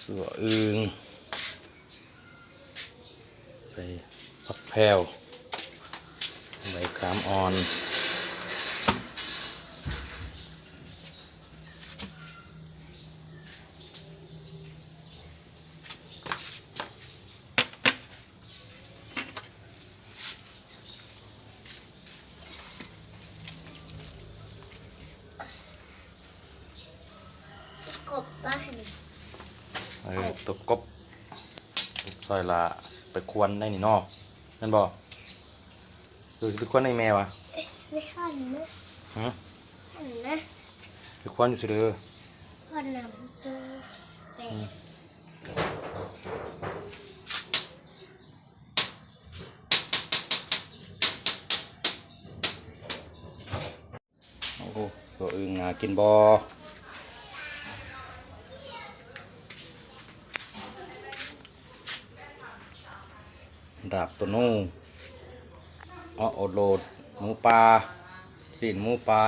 เสืออึงใส่ผักแพรวใบขามอ่อนกบบ้านตัวกบซอยละไปควนได้นี่นอกนั่นบอกดูสิไปควนในแมวอ่ะไม่หันนะหันนะไปควนอยู่สิเด้อหันหนังจูเป็ดโอ้โหตัวอึ่งน่ากินบอดาบตัวนู้โอโลดหมูปลาสีนหมูปลา